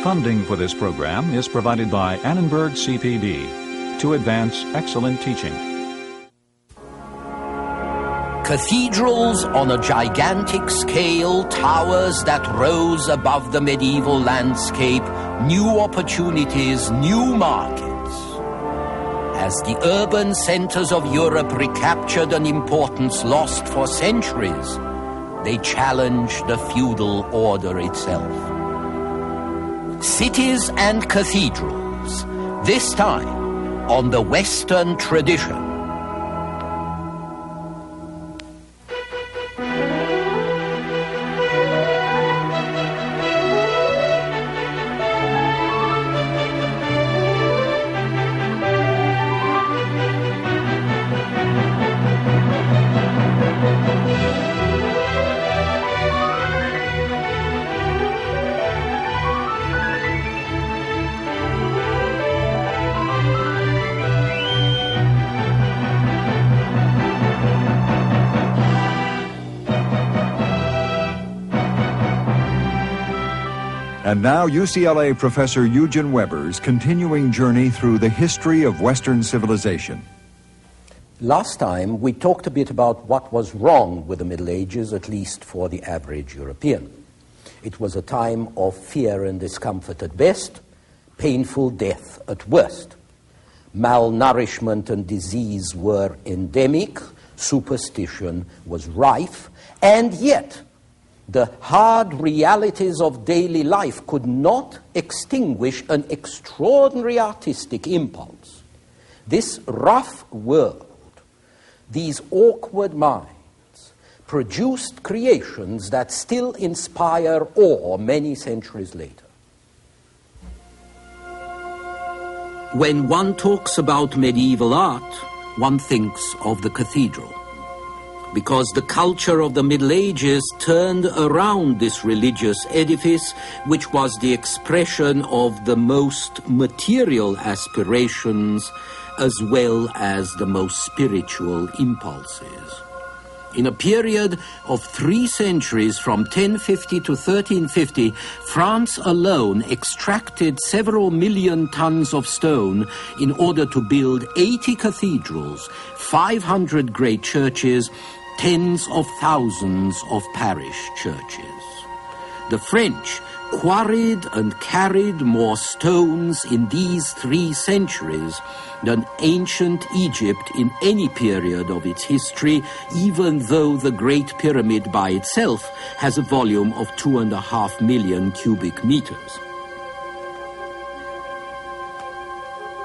Funding for this program is provided by Annenberg CPD to advance excellent teaching. Cathedrals on a gigantic scale, towers that rose above the medieval landscape, new opportunities, new markets. As the urban centers of Europe recaptured an importance lost for centuries, they challenged the feudal order itself. Cities and cathedrals, this time on the Western tradition. And now UCLA professor Eugen Weber's continuing journey through the history of Western civilization. Last time we talked a bit about what was wrong with the Middle Ages, at least for the average European. It was a time of fear and discomfort at best, painful death at worst. Malnourishment and disease were endemic, superstition was rife, and yet the hard realities of daily life could not extinguish an extraordinary artistic impulse. This rough world, these awkward minds, produced creations that still inspire awe many centuries later. When one talks about medieval art, one thinks of the cathedral, because the culture of the Middle Ages turned around this religious edifice, which was the expression of the most material aspirations as well as the most spiritual impulses. In a period of 3 centuries, from 1050 to 1350, France alone extracted several million tons of stone in order to build 80 cathedrals, 500 great churches, tens of thousands of parish churches. The French quarried and carried more stones in these 3 centuries than ancient Egypt in any period of its history, even though the Great Pyramid by itself has a volume of 2.5 million cubic meters.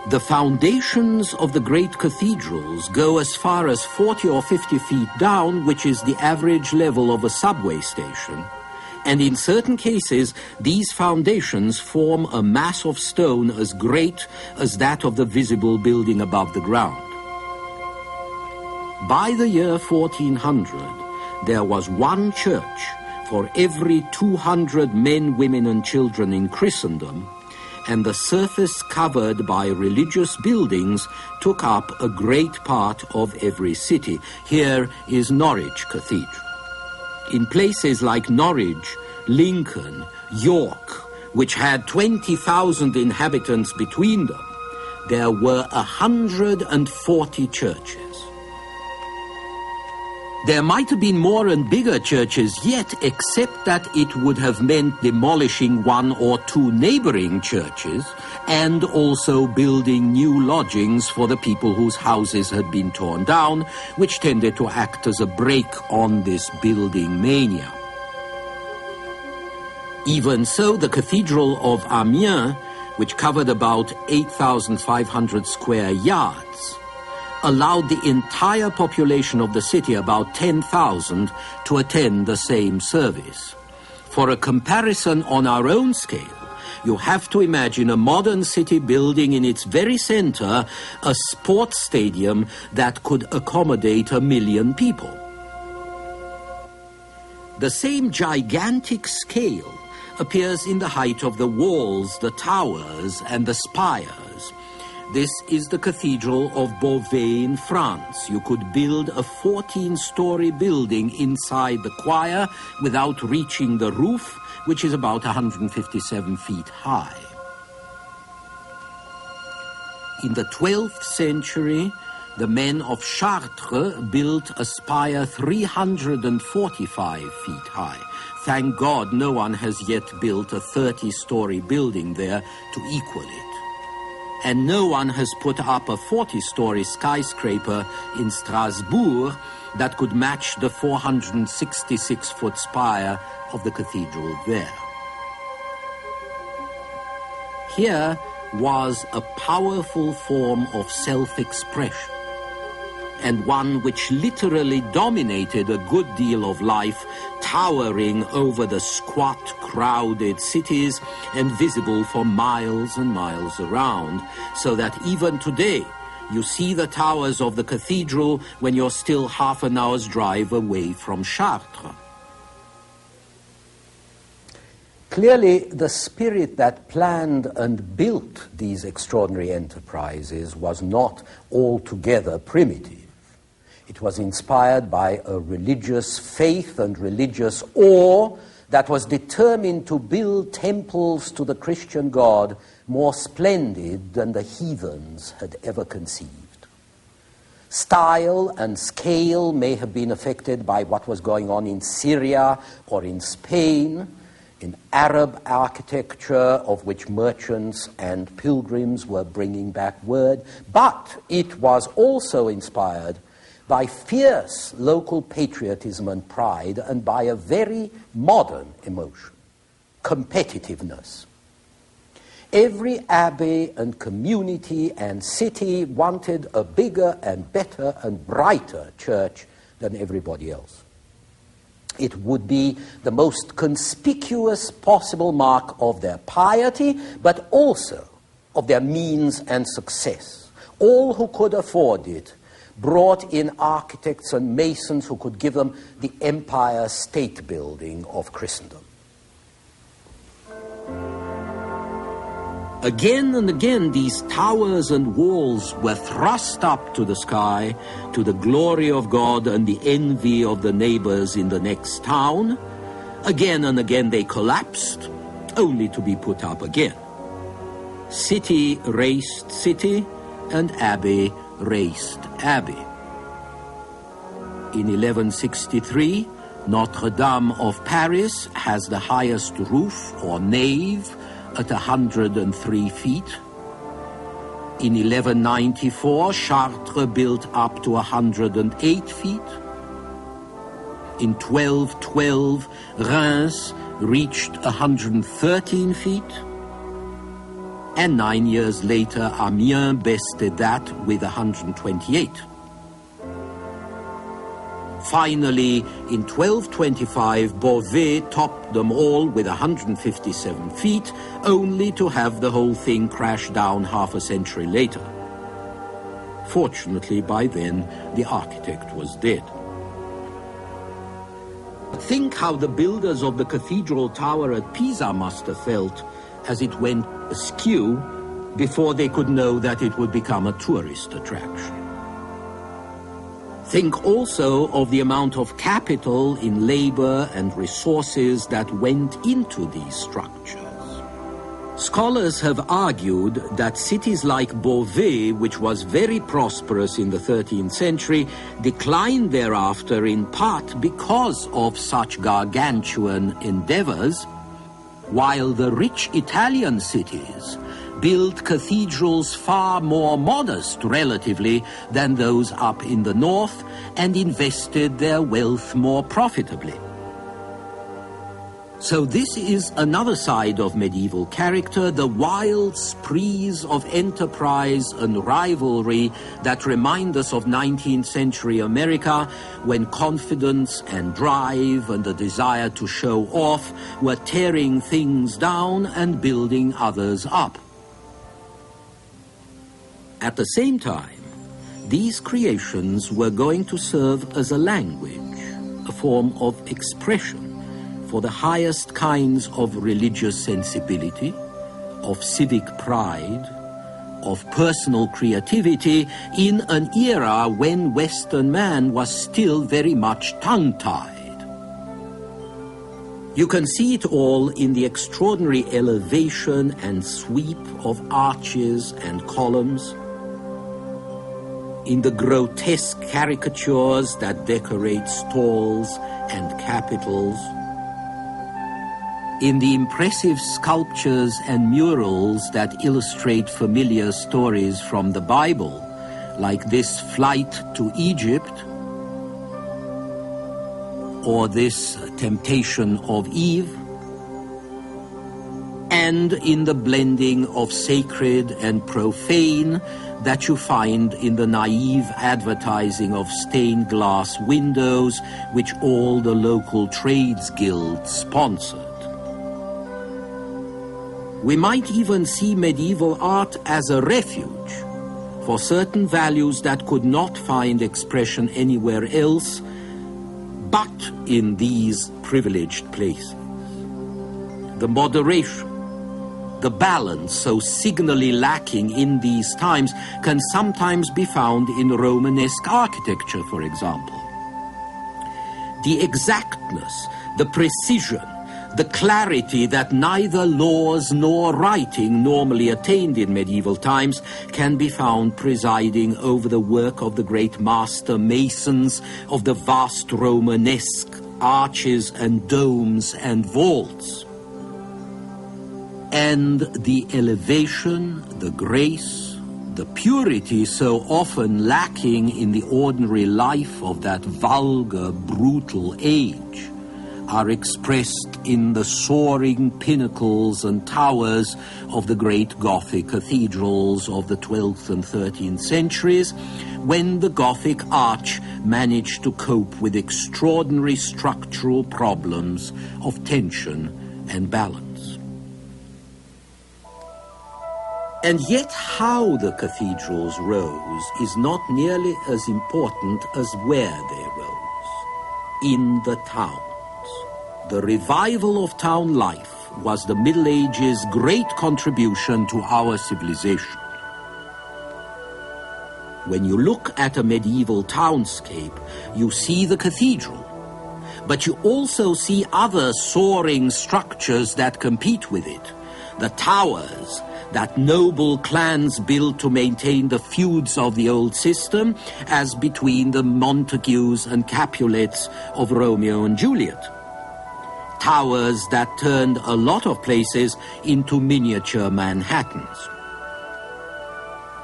The foundations of the great cathedrals go as far as 40 or 50 feet down, which is the average level of a subway station. And in certain cases, these foundations form a mass of stone as great as that of the visible building above the ground. By the year 1400, there was one church for every 200 men, women, and children in Christendom, and the surface covered by religious buildings took up a great part of every city. Here is Norwich Cathedral. In places like Norwich, Lincoln, York, which had 20,000 inhabitants between them, there were 140 churches. There might have been more and bigger churches yet, except that it would have meant demolishing 1 or 2 neighboring churches and also building new lodgings for the people whose houses had been torn down, which tended to act as a brake on this building mania. Even so, the Cathedral of Amiens, which covered about 8,500 square yards, allowed the entire population of the city, about 10,000, to attend the same service. For a comparison on our own scale, you have to imagine a modern city building in its very center a sports stadium that could accommodate 1 million people. The same gigantic scale appears in the height of the walls, the towers, and the spires. This is the Cathedral of Beauvais in France. You could build a 14-story building inside the choir without reaching the roof, which is about 157 feet high. In the 12th century, the men of Chartres built a spire 345 feet high. Thank God no one has yet built a 30-story building there to equal it. And no one has put up a 40-story skyscraper in Strasbourg that could match the 466-foot spire of the cathedral there. Here was a powerful form of self-expression, and one which literally dominated a good deal of life, towering over the squat, crowded cities and visible for miles and miles around, so that even today you see the towers of the cathedral when you're still half an hour's drive away from Chartres. Clearly, the spirit that planned and built these extraordinary enterprises was not altogether primitive. It was inspired by a religious faith and religious awe that was determined to build temples to the Christian God more splendid than the heathens had ever conceived. Style and scale may have been affected by what was going on in Syria or in Spain, in Arab architecture of which merchants and pilgrims were bringing back word, but it was also inspired by fierce local patriotism and pride, and by a very modern emotion, competitiveness. Every abbey and community and city wanted a bigger and better and brighter church than everybody else. It would be the most conspicuous possible mark of their piety, but also of their means and success. All who could afford it brought in architects and masons who could give them the empire state building of Christendom. Again and again, these towers and walls were thrust up to the sky, to the glory of God and the envy of the neighbors in the next town. Again and again they collapsed, only to be put up again. City raced city, and abbey raced abbey. In 1163, Notre Dame of Paris has the highest roof or nave at 103 feet. In 1194, Chartres built up to 108 feet. In 1212, Reims reached 113 feet. And 9 years later, Amiens bested that with 128. Finally, in 1225, Beauvais topped them all with 157 feet, only to have the whole thing crash down half a century later. Fortunately, by then, the architect was dead. Think how the builders of the cathedral tower at Pisa must have felt as it went askew before they could know that it would become a tourist attraction. Think also of the amount of capital in labor and resources that went into these structures. Scholars have argued that cities like Beauvais, which was very prosperous in the 13th century, declined thereafter in part because of such gargantuan endeavors, while the rich Italian cities built cathedrals far more modest relatively than those up in the north and invested their wealth more profitably. So this is another side of medieval character, the wild sprees of enterprise and rivalry that remind us of 19th century America, when confidence and drive and the desire to show off were tearing things down and building others up. At the same time, these creations were going to serve as a language, a form of expression, for the highest kinds of religious sensibility, of civic pride, of personal creativity in an era when Western man was still very much tongue-tied. You can see it all in the extraordinary elevation and sweep of arches and columns, in the grotesque caricatures that decorate stalls and capitals, in the impressive sculptures and murals that illustrate familiar stories from the Bible, like this flight to Egypt, or this temptation of Eve, and in the blending of sacred and profane that you find in the naive advertising of stained glass windows which all the local trades guilds sponsored. We might even see medieval art as a refuge for certain values that could not find expression anywhere else but in these privileged places. The moderation, the balance so signally lacking in these times can sometimes be found in Romanesque architecture, for example. The exactness, the precision, the clarity that neither laws nor writing normally attained in medieval times can be found presiding over the work of the great master masons of the vast Romanesque arches and domes and vaults. And the elevation, the grace, the purity so often lacking in the ordinary life of that vulgar, brutal age are expressed in the soaring pinnacles and towers of the great Gothic cathedrals of the 12th and 13th centuries, when the Gothic arch managed to cope with extraordinary structural problems of tension and balance. And yet how the cathedrals rose is not nearly as important as where they rose, in the town. The revival of town life was the Middle Ages' great contribution to our civilization. When you look at a medieval townscape, you see the cathedral, but you also see other soaring structures that compete with it. The towers that noble clans built to maintain the feuds of the old system, as between the Montagues and Capulets of Romeo and Juliet. Towers that turned a lot of places into miniature Manhattans.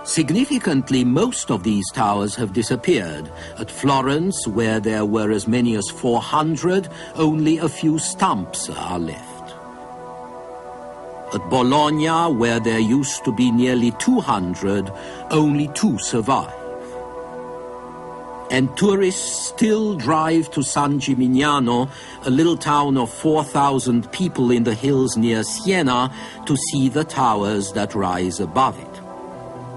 Significantly, most of these towers have disappeared. At Florence, where there were as many as 400, only a few stumps are left. At Bologna, where there used to be nearly 200, only 2 survive. And tourists still drive to San Gimignano, a little town of 4,000 people in the hills near Siena, to see the towers that rise above it.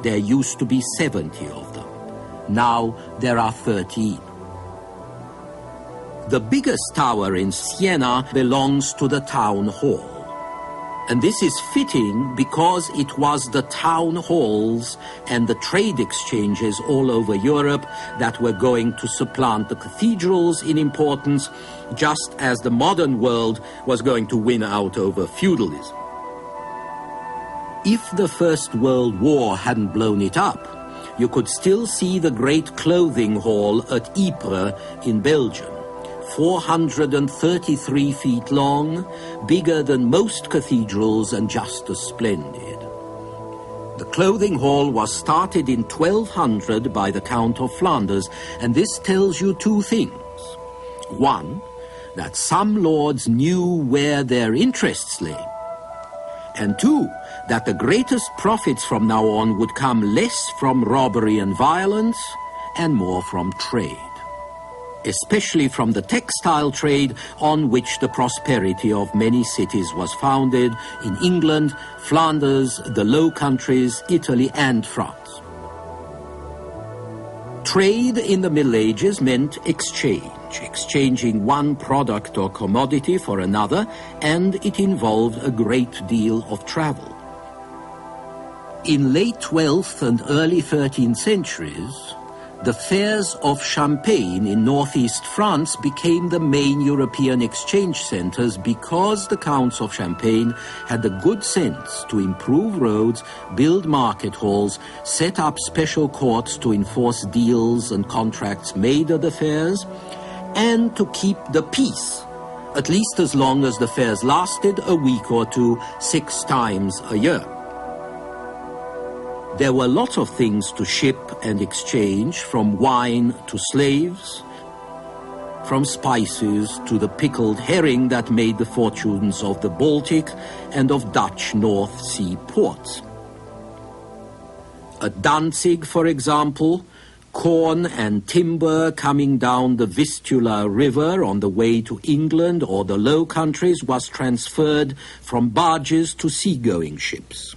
There used to be 70 of them. Now there are 13. The biggest tower in Siena belongs to the town hall. And this is fitting because it was the town halls and the trade exchanges all over Europe that were going to supplant the cathedrals in importance, just as the modern world was going to win out over feudalism. If the First World War hadn't blown it up, you could still see the great clothing hall at Ypres in Belgium. 433 feet long, bigger than most cathedrals and just as splendid. The clothing hall was started in 1200 by the Count of Flanders, and this tells you 2 things. One, that some lords knew where their interests lay. And 2, that the greatest profits from now on would come less from robbery and violence and more from trade, especially from the textile trade on which the prosperity of many cities was founded in England, Flanders, the Low Countries, Italy, and France. Trade in the Middle Ages meant exchange. exchanging one product or commodity for another, and it involved a great deal of travel. In late 12th and early 13th centuries, the fairs of Champagne in northeast France became the main European exchange centers because the counts of Champagne had the good sense to improve roads, build market halls, set up special courts to enforce deals and contracts made at the fairs, and to keep the peace, at least as long as the fairs lasted a week or two, 6 times a year. There were lots of things to ship and exchange, from wine to slaves, from spices to the pickled herring that made the fortunes of the Baltic and of Dutch North Sea ports. At Danzig, for example, corn and timber coming down the Vistula River on the way to England or the Low Countries was transferred from barges to seagoing ships.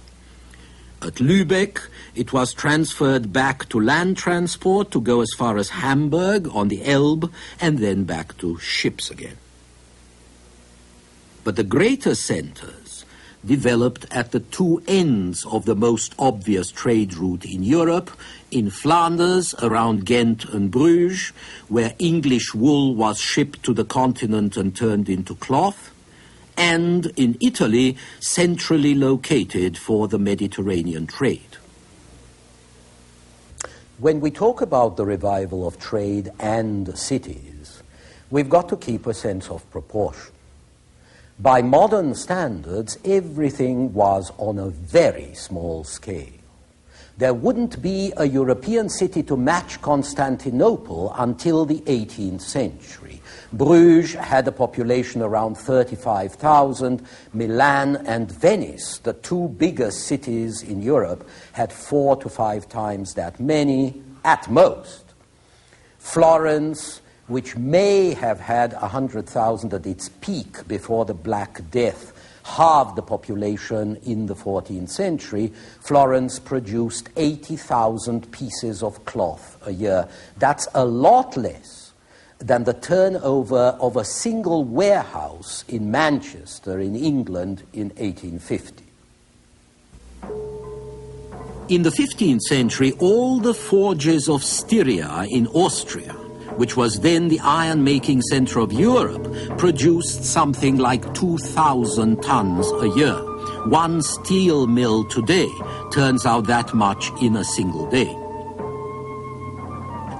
At Lübeck, it was transferred back to land transport to go as far as Hamburg on the Elbe and then back to ships again. But the greater centers developed at the two ends of the most obvious trade route in Europe, in Flanders around Ghent and Bruges, where English wool was shipped to the continent and turned into cloth, and in Italy, centrally located for the Mediterranean trade. When we talk about the revival of trade and cities, we've got to keep a sense of proportion. By modern standards, everything was on a very small scale. There wouldn't be a European city to match Constantinople until the 18th century. Bruges had a population around 35,000. Milan and Venice, the two biggest cities in Europe, had 4 to 5 times that many at most. Florence, which may have had 100,000 at its peak before the Black Death, halved the population in the 14th century. Florence produced 80,000 pieces of cloth a year. That's a lot less than the turnover of a single warehouse in Manchester in England in 1850. In the 15th century, all the forges of Styria in Austria, which was then the iron-making center of Europe, produced something like 2,000 tons a year. One steel mill today turns out that much in a single day.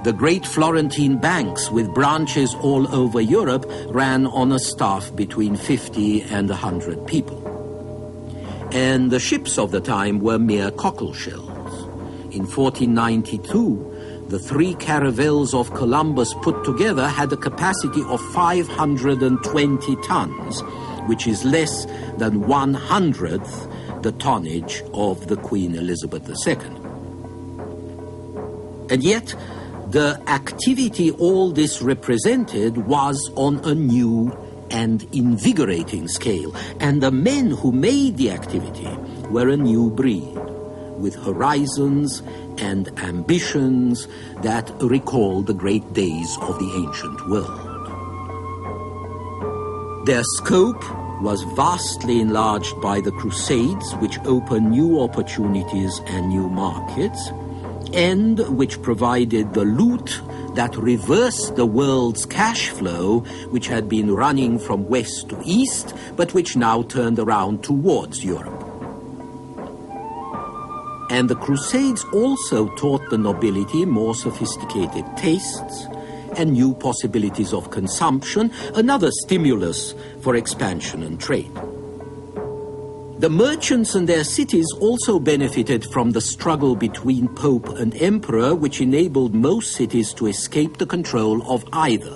The great Florentine banks with branches all over Europe ran on a staff between 50 and 100 people. And the ships of the time were mere cockle shells. In 1492, the 3 caravels of Columbus put together had a capacity of 520 tons, which is less than 1/100th the tonnage of the Queen Elizabeth II. And yet, the activity all this represented was on a new and invigorating scale, and the men who made the activity were a new breed, with horizons and ambitions that recall the great days of the ancient world. Their scope was vastly enlarged by the Crusades, which opened new opportunities and new markets, and which provided the loot that reversed the world's cash flow, which had been running from west to east, but which now turned around towards Europe. And the Crusades also taught the nobility more sophisticated tastes and new possibilities of consumption, another stimulus for expansion and trade. The merchants and their cities also benefited from the struggle between Pope and Emperor, which enabled most cities to escape the control of either.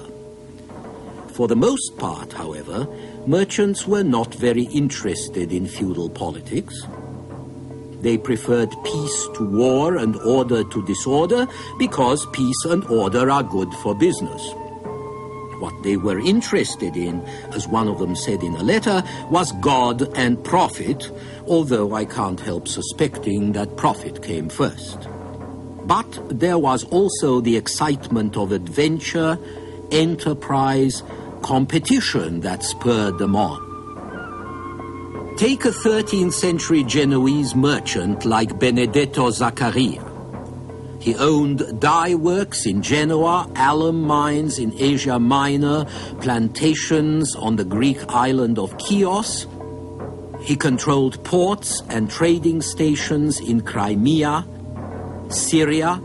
For the most part, however, merchants were not very interested in feudal politics. They preferred peace to war and order to disorder because peace and order are good for business. What they were interested in, as one of them said in a letter, was God and profit, although I can't help suspecting that profit came first. But there was also the excitement of adventure enterprise, competition that spurred them on. Take a 13th century Genoese merchant like Benedetto Zaccaria. He owned dye works in Genoa, alum mines in Asia Minor, plantations on the Greek island of Chios. He controlled ports and trading stations in Crimea, Syria,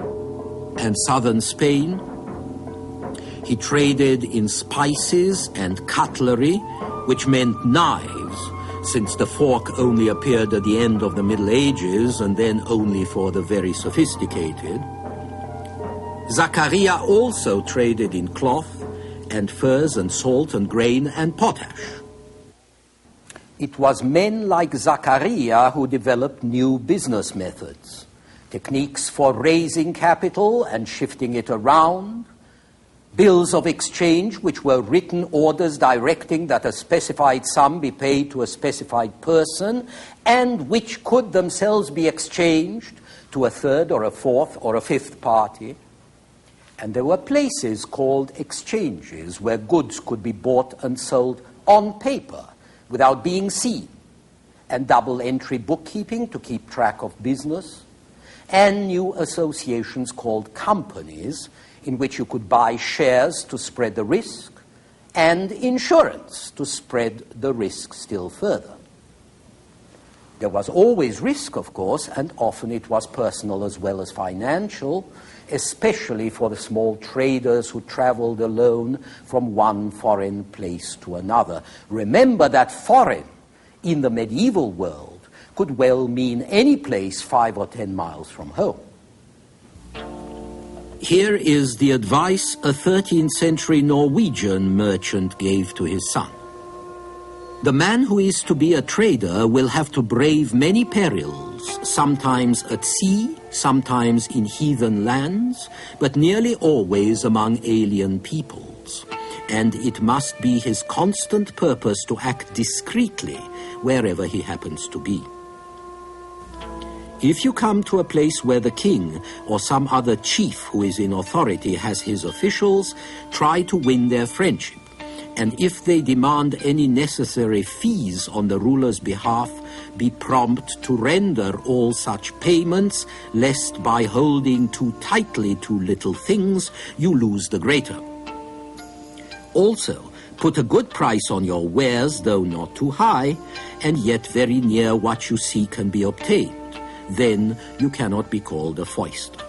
and southern Spain. He traded in spices and cutlery, which meant knives, since the fork only appeared at the end of the Middle Ages and then only for the very sophisticated. Zaccaria also traded in cloth and furs and salt and grain and potash. It was men like Zaccaria who developed new business methods, techniques for raising capital and shifting it around, bills of exchange which were written orders directing that a specified sum be paid to a specified person and which could themselves be exchanged to a third or a fourth or a fifth party. And there were places called exchanges where goods could be bought and sold on paper without being seen, and double entry bookkeeping to keep track of business, and new associations called companies in which you could buy shares to spread the risk, and insurance to spread the risk still further. There was always risk, of course, and often it was personal as well as financial, especially for the small traders who traveled alone from one foreign place to another. Remember that foreign in the medieval world could well mean any place 5 or 10 miles from home. Here is the advice a 13th century Norwegian merchant gave to his son. The man who is to be a trader will have to brave many perils, sometimes at sea, sometimes in heathen lands, but nearly always among alien peoples. And it must be his constant purpose to act discreetly wherever he happens to be. If you come to a place where the king or some other chief who is in authority has his officials, try to win their friendship. And if they demand any necessary fees on the ruler's behalf, be prompt to render all such payments, lest by holding too tightly to little things, you lose the greater. Also, put a good price on your wares, though not too high, and yet very near what you seek can be obtained. Then you cannot be called a foister.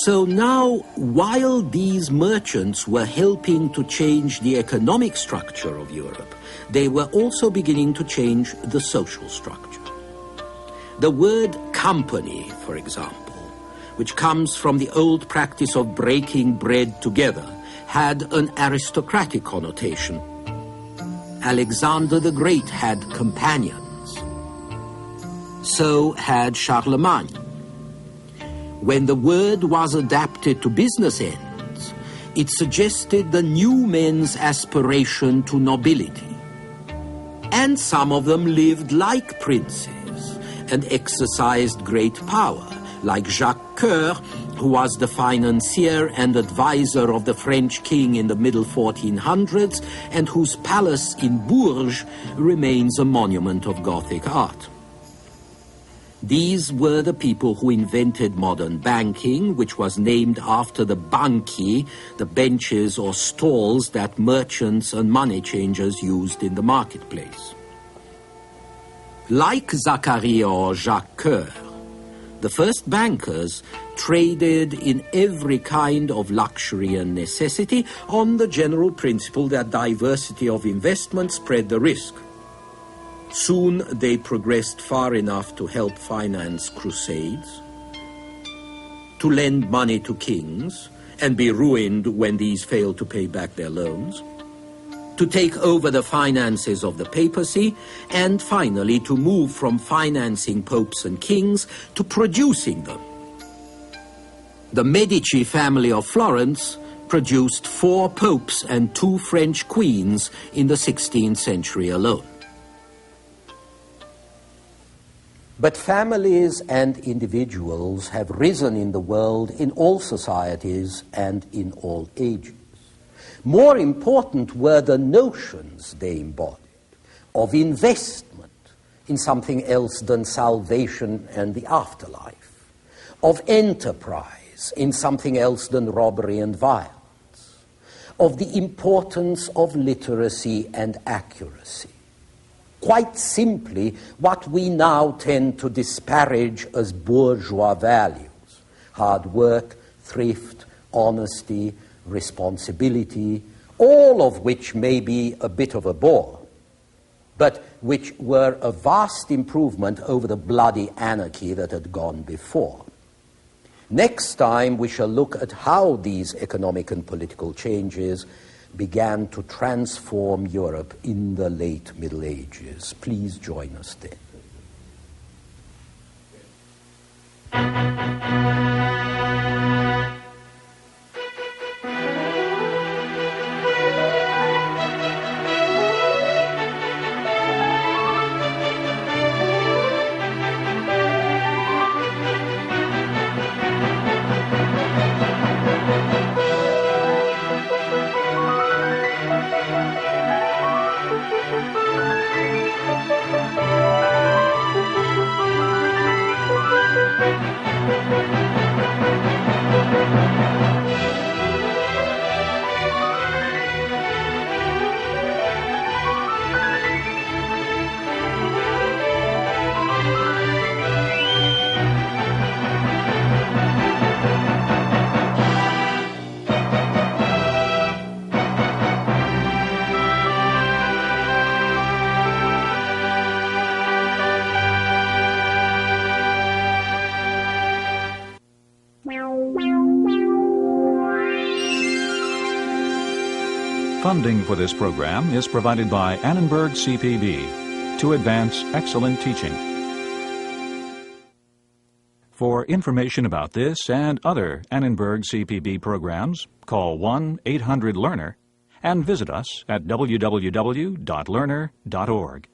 So now, while these merchants were helping to change the economic structure of Europe, they were also beginning to change the social structure. The word company, for example, which comes from the old practice of breaking bread together, had an aristocratic connotation. Alexander the Great had companions. So had Charlemagne. When the word was adapted to business ends, it suggested the new men's aspiration to nobility. And some of them lived like princes and exercised great power, like Jacques Coeur, who was the financier and advisor of the French king in the middle 1400s, and whose palace in Bourges remains a monument of Gothic art. These were the people who invented modern banking, which was named after the banchi, the benches or stalls that merchants and money changers used in the marketplace. Like Zaccaria or Jacques Coeur, the first bankers traded in every kind of luxury and necessity on the general principle that diversity of investment spread the risk. Soon they progressed far enough to help finance crusades, to lend money to kings and be ruined when these failed to pay back their loans, to take over the finances of the papacy, and finally to move from financing popes and kings to producing them. The Medici family of Florence produced 4 popes and 2 French queens in the 16th century alone. But families and individuals have risen in the world in all societies and in all ages. More important were the notions they embodied of investment in something else than salvation and the afterlife, of enterprise in something else than robbery and violence, of the importance of literacy and accuracy. Quite simply, what we now tend to disparage as bourgeois values: hard work, thrift, honesty, responsibility, all of which may be a bit of a bore, but which were a vast improvement over the bloody anarchy that had gone before. Next time we shall look at how these economic and political changes began to transform Europe in the late Middle Ages. Please join us then. Funding for this program is provided by Annenberg CPB to advance excellent teaching. For information about this and other Annenberg CPB programs, call 1-800-LEARNER and visit us at www.learner.org.